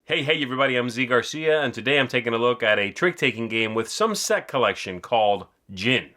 Hey everybody, I'm Zee Garcia, and today I'm taking a look at a trick-taking game with some set collection called Djinn.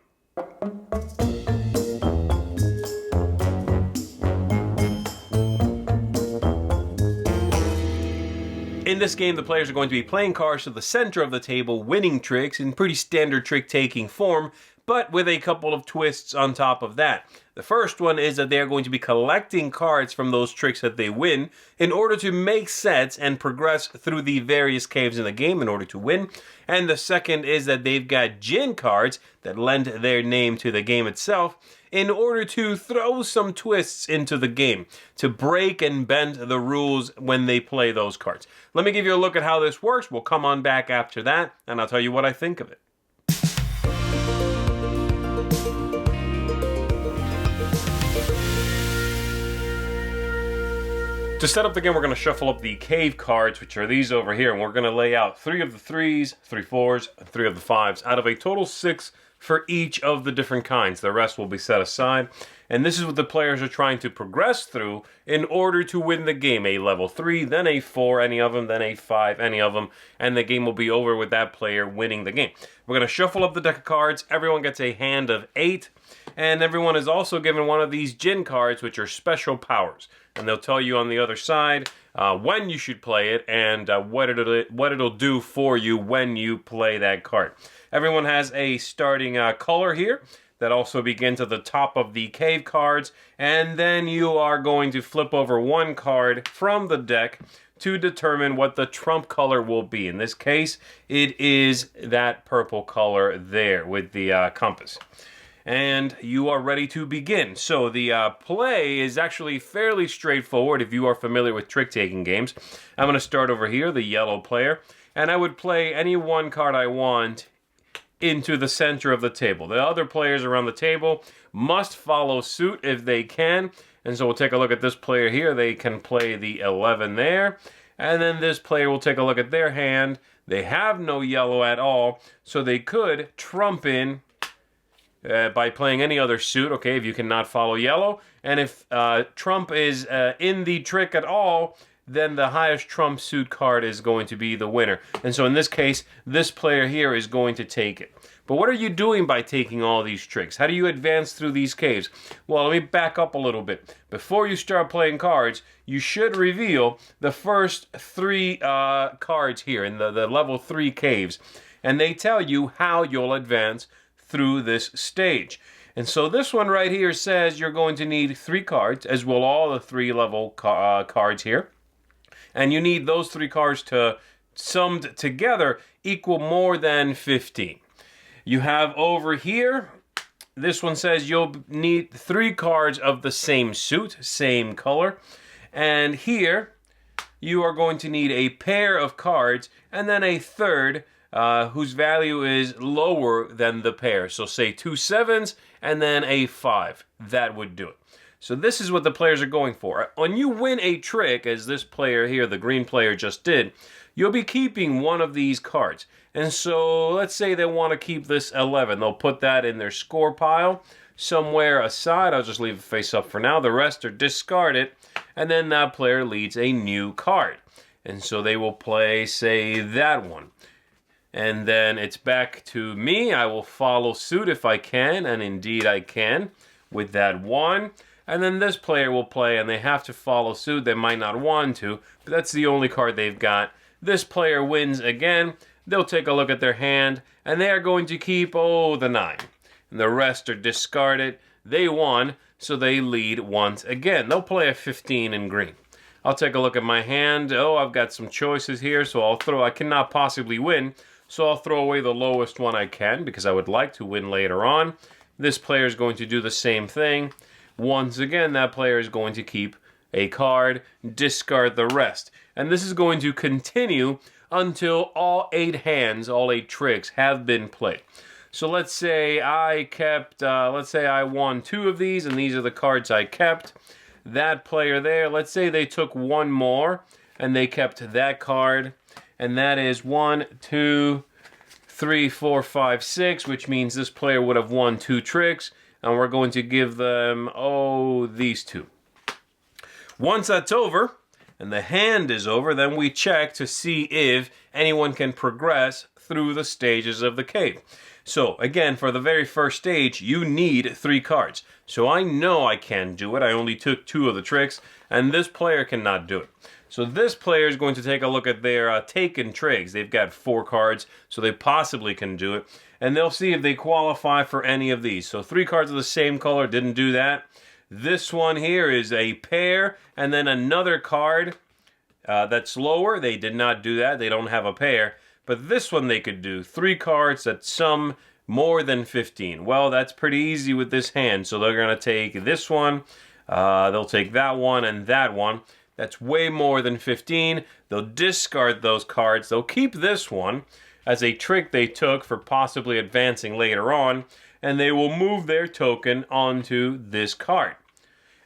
In this game, the players are going to be playing cards to the center of the table, winning tricks in pretty standard trick-taking form, but with a couple of twists on top of that. The first one is that they are going to be collecting cards from those tricks that they win in order to make sets and progress through the various caves in the game in order to win. And the second is that they've got Djinn cards that lend their name to the game itself in order to throw some twists into the game, to break and bend the rules when they play those cards. Let me give you a look at how this works. We'll come on back after that, and I'll tell you what I think of it. To set up the game, we're going to shuffle up the cave cards, which are these over here, and we're going to lay out 3 of the 3s, 3 4s, and 3 of the 5s, out of a total 6 for each of the different kinds. The rest will be set aside, and this is what the players are trying to progress through in order to win the game. A level 3, then a 4, any of them, then a 5, any of them, and the game will be over with that player winning the game. We're going to shuffle up the deck of cards. Everyone gets a hand of 8, and everyone is also given one of these Djinn cards, which are special powers. And they'll tell you on the other side when you should play it and what it'll do for you when you play that card. Everyone has a starting color here that also begins at the top of the cave cards, and then you are going to flip over one card from the deck to determine what the trump color will be. In this case, it is that purple color there with the compass. And you are ready to begin. So the play is actually fairly straightforward if you are familiar with trick-taking games. I'm going to start over here, the yellow player, and I would play any one card I want into the center of the table. The other players around the table must follow suit if they can. And so we'll take a look at this player here. They can play the 11 there. And then this player will take a look at their hand. They have no yellow at all, so they could trump in by playing any other suit, okay, if you cannot follow yellow. And if trump is in the trick at all, then the highest trump suit card is going to be the winner. And so in this case, this player here is going to take it. But what are you doing by taking all these tricks? How do you advance through these caves? Well, let me back up a little bit. Before you start playing cards, you should reveal the first 3 cards here in the level 3 caves. And they tell you how you'll advance through this stage. And so this one right here says you're going to need 3 cards, as will all the 3 level cards here. And you need those 3 cards to, summed together, equal more than 15. You have over here, this one says you'll need 3 cards of the same suit, same color. And here, you are going to need a pair of cards, and then a third whose value is lower than the pair. So say 2 7s and then a 5. That would do it. So this is what the players are going for. When you win a trick, as this player here, the green player, just did, you'll be keeping one of these cards. And so let's say they want to keep this 11. They'll put that in their score pile somewhere aside. I'll just leave it face up for now. The rest are discarded, and then that player leads a new card. And so they will play, say, that one. And then it's back to me. I will follow suit if I can, and indeed I can, with that 1. And then this player will play, and they have to follow suit. They might not want to, but that's the only card they've got. This player wins again. They'll take a look at their hand, and they are going to keep, the 9. And the rest are discarded. They won, so they lead once again. They'll play a 15 in green. I'll take a look at my hand. I've got some choices here, so I cannot possibly win. So I'll throw away the lowest one I can because I would like to win later on. This player is going to do the same thing. Once again, that player is going to keep a card, discard the rest. And this is going to continue until all 8 hands, all 8 tricks have been played. So let's say I won 2 of these, and these are the cards I kept. That player there, let's say they took 1 more, and they kept that card. And that is 1, 2, 3, 4, 5, 6, which means this player would have won 2 tricks. And we're going to give them, these 2. Once that's over, and the hand is over, then we check to see if anyone can progress through the stages of the cave. So, again, for the very first stage, you need 3 cards. So I know I can do it. I only took 2 of the tricks, and this player cannot do it. So this player is going to take a look at their taken trigs. They've got 4 cards, so they possibly can do it. And they'll see if they qualify for any of these. So 3 cards of the same color, didn't do that. This one here is a pair, and then another card that's lower. They did not do that. They don't have a pair. But this one they could do. 3 cards that sum more than 15. Well, that's pretty easy with this hand. So they're going to take this one. They'll take that one and that one. That's way more than 15. They'll discard those cards. They'll keep this one as a trick they took for possibly advancing later on. And they will move their token onto this card.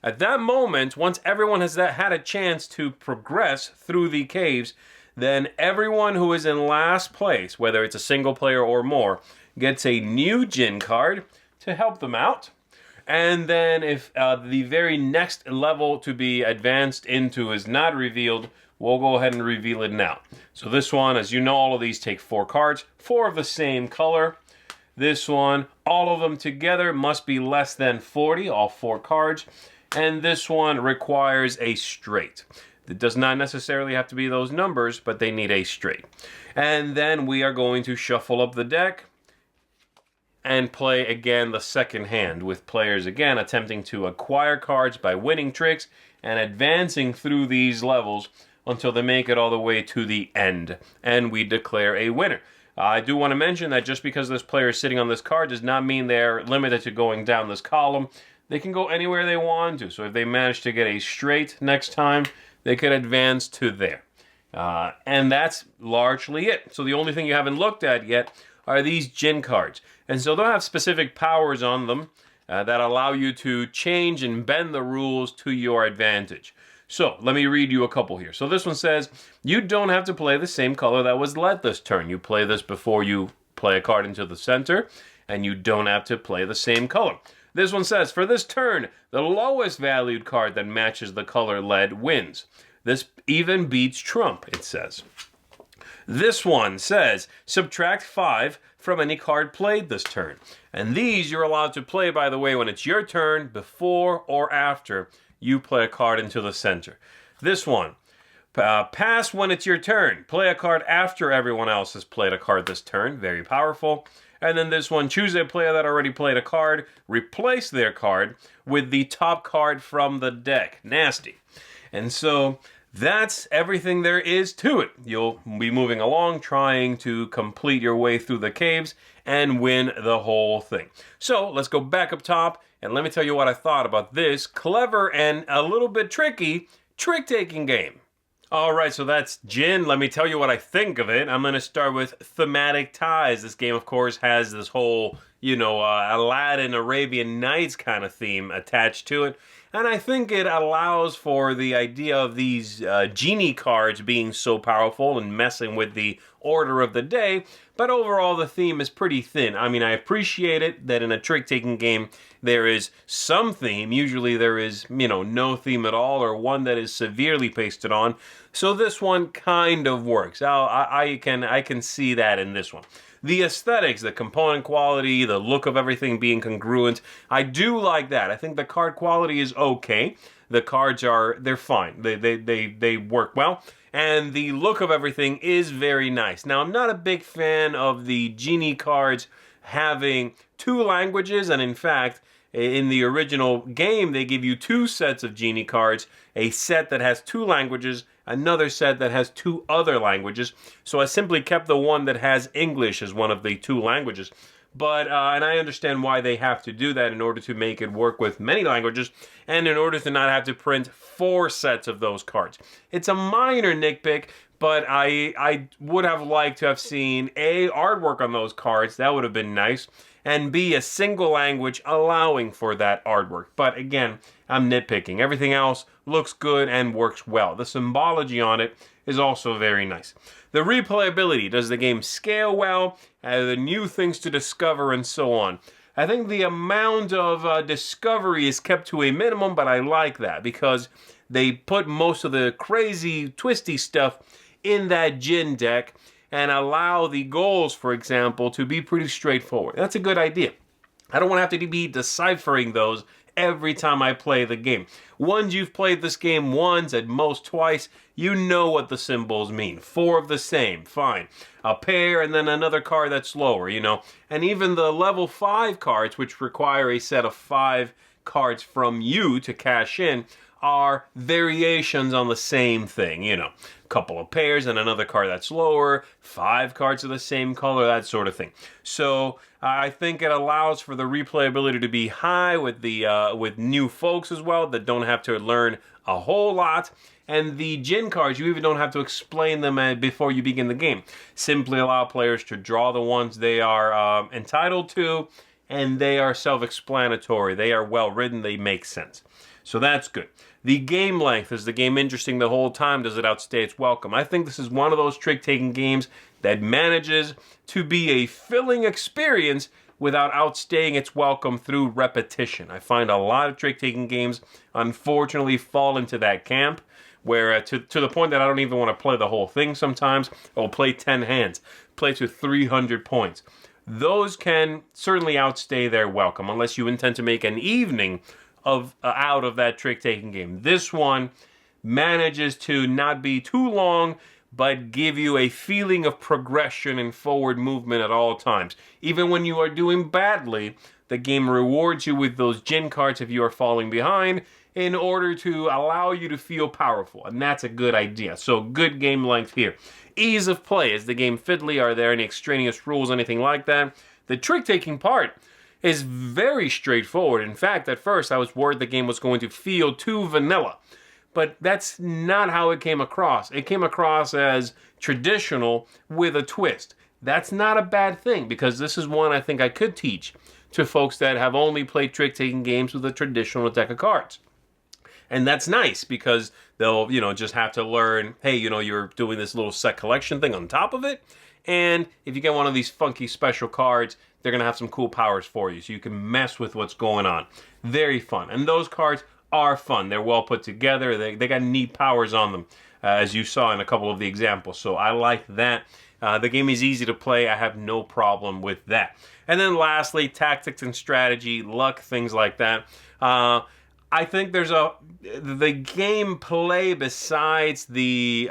At that moment, once everyone has had a chance to progress through the caves, then everyone who is in last place, whether it's a single player or more, gets a new Djinn card to help them out. And then if the very next level to be advanced into is not revealed, we'll go ahead and reveal it now. So this one, as you know, all of these take 4 cards, 4 of the same color. This one, all of them together must be less than 40, all 4 cards. And this one requires a straight. It does not necessarily have to be those numbers, but they need a straight. And then we are going to shuffle up the deck and play again the second hand, with players again attempting to acquire cards by winning tricks and advancing through these levels until they make it all the way to the end. And we declare a winner. I do want to mention that just because this player is sitting on this card does not mean they're limited to going down this column. They can go anywhere they want to. So if they manage to get a straight next time, they could advance to there. And that's largely it. So the only thing you haven't looked at yet are these Djinn cards. And so they'll have specific powers on them that allow you to change and bend the rules to your advantage. So let me read you a couple here. So this one says, you don't have to play the same color that was led this turn. You play this before you play a card into the center, and you don't have to play the same color. This one says, for this turn, the lowest valued card that matches the color led wins. This even beats trump, it says. This one says, subtract 5 from any card played this turn. And these you're allowed to play, by the way, when it's your turn, before or after you play a card into the center. This one, pass when it's your turn. Play a card after everyone else has played a card this turn. Very powerful. And then this one, choose a player that already played a card, replace their card with the top card from the deck. Nasty. And so that's everything there is to it. You'll be moving along, trying to complete your way through the caves and win the whole thing. So let's go back up top, and let me tell you what I thought about this clever and a little bit tricky trick-taking game. Alright, so that's Djinn. Let me tell you what I think of it. I'm going to start with thematic ties. This game, of course, has this whole, Aladdin, Arabian Nights kind of theme attached to it. And I think it allows for the idea of these genie cards being so powerful and messing with the order of the day. But overall, the theme is pretty thin. I mean, I appreciate it that in a trick-taking game, there is some theme. Usually there is, no theme at all, or one that is severely pasted on. So this one kind of works. I can see that in this one. The aesthetics, the component quality, the look of everything being congruent, I do like that. I think the card quality is okay. The cards they're fine. They work well. And the look of everything is very nice. Now, I'm not a big fan of the genie cards having 2 languages, and in fact, in the original game, they give you 2 sets of genie cards, a set that has 2 languages, another set that has 2 other languages. So I simply kept the one that has English as one of the 2 languages. But, and I understand why they have to do that in order to make it work with many languages, and in order to not have to print 4 sets of those cards. It's a minor nitpick, but I would have liked to have seen A, artwork on those cards, that would have been nice, and B, a single language allowing for that artwork. But again, I'm nitpicking. Everything else looks good and works well. The symbology on it is also very nice. The replayability, does the game scale well? The new things to discover and so on. I think the amount of discovery is kept to a minimum, but I like that because they put most of the crazy, twisty stuff in that Djinn deck and allow the goals, for example, to be pretty straightforward. That's a good idea. I don't want to have to be deciphering those every time I play the game. Once you've played this game once, at most twice, you know what the symbols mean. 4 of the same, fine. A pair and then another card that's lower, you know. And even the level 5 cards, which require a set of 5 cards from you to cash in, are variations on the same thing, you know. A couple of pairs and another card that's lower, 5 cards of the same color, that sort of thing. So I think it allows for the replayability to be high with new folks as well that don't have to learn a whole lot. And the Djinn cards, you even don't have to explain them before you begin the game. Simply allow players to draw the ones they are entitled to, and they are self-explanatory. They are well written, they make sense. So that's good. The game length, is the game interesting the whole time? Does it outstay its welcome? I think this is one of those trick-taking games that manages to be a filling experience without outstaying its welcome through repetition. I find a lot of trick-taking games, unfortunately, fall into that camp, where to the point that I don't even want to play the whole thing sometimes. I'll play 10 hands, play to 300 points. Those can certainly outstay their welcome, unless you intend to make an evening out of that trick-taking game. This one manages to not be too long, but give you a feeling of progression and forward movement at all times. Even when you are doing badly, the game rewards you with those Djinn cards if you are falling behind, in order to allow you to feel powerful, and that's a good idea. So good game length here. Ease of play. Is the game fiddly? Are there any extraneous rules, anything like that? The trick-taking part is very straightforward. In fact, at first I was worried the game was going to feel too vanilla, but that's not how it came across. It came across as traditional with a twist. That's not a bad thing, because this is one I think I could teach to folks that have only played trick-taking games with a traditional deck of cards. And that's nice, because they'll, just have to learn, hey, you're doing this little set collection thing on top of it. And if you get one of these funky special cards, they're going to have some cool powers for you, so you can mess with what's going on. Very fun. And those cards are fun. They're well put together. They got neat powers on them, as you saw in a couple of the examples. So I like that. The game is easy to play. I have no problem with that. And then lastly, tactics and strategy, luck, things like that. I think there's the gameplay besides the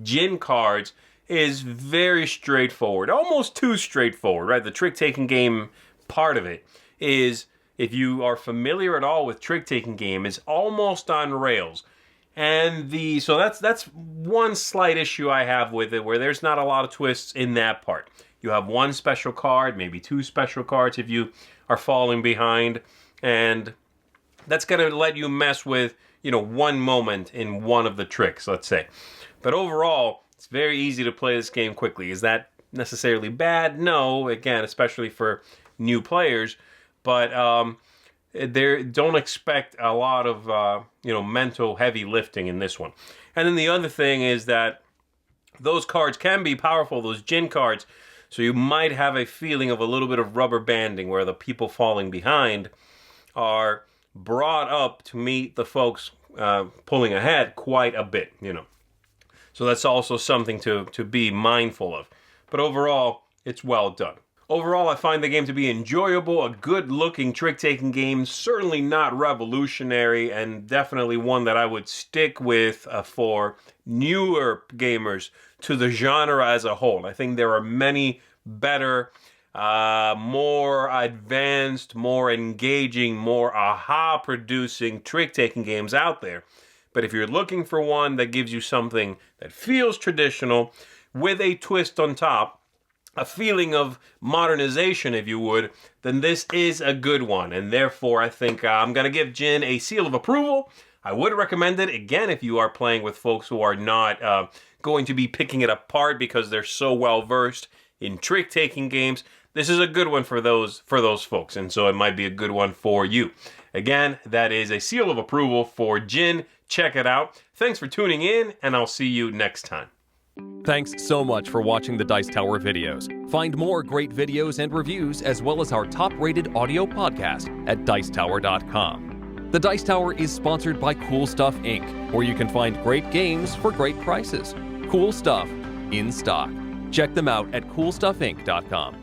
Djinn cards is very straightforward, almost too straightforward, right? The trick-taking game part of it is, if you are familiar at all with trick-taking game, is almost on rails. And so that's one slight issue I have with it, where there's not a lot of twists in that part. You have one special card, maybe 2 special cards if you are falling behind, and that's going to let you mess with, one moment in one of the tricks, let's say. But overall, it's very easy to play this game quickly. Is that necessarily bad? No, again, especially for new players. But don't expect a lot of, mental heavy lifting in this one. And then the other thing is that those cards can be powerful, those Djinn cards. So you might have a feeling of a little bit of rubber banding, where the people falling behind are brought up to meet the folks pulling ahead quite a bit, So that's also something to be mindful of. But overall, it's well done. Overall, I find the game to be enjoyable, a good-looking trick-taking game, certainly not revolutionary, and definitely one that I would stick with for newer gamers to the genre as a whole. I think there are many better, more advanced, more engaging, more aha-producing trick-taking games out there. But if you're looking for one that gives you something that feels traditional with a twist on top, a feeling of modernization, if you would, then this is a good one. And therefore, I think I'm going to give Djinn a seal of approval. I would recommend it, again, if you are playing with folks who are not going to be picking it apart because they're so well-versed in trick-taking games. This is a good one for those folks, and so it might be a good one for you. Again, that is a seal of approval for Djinn. Check it out. Thanks for tuning in, and I'll see you next time. Thanks so much for watching the Dice Tower videos. Find more great videos and reviews, as well as our top-rated audio podcast at Dicetower.com. The Dice Tower is sponsored by Cool Stuff Inc., where you can find great games for great prices. Cool stuff in stock. Check them out at coolstuffinc.com.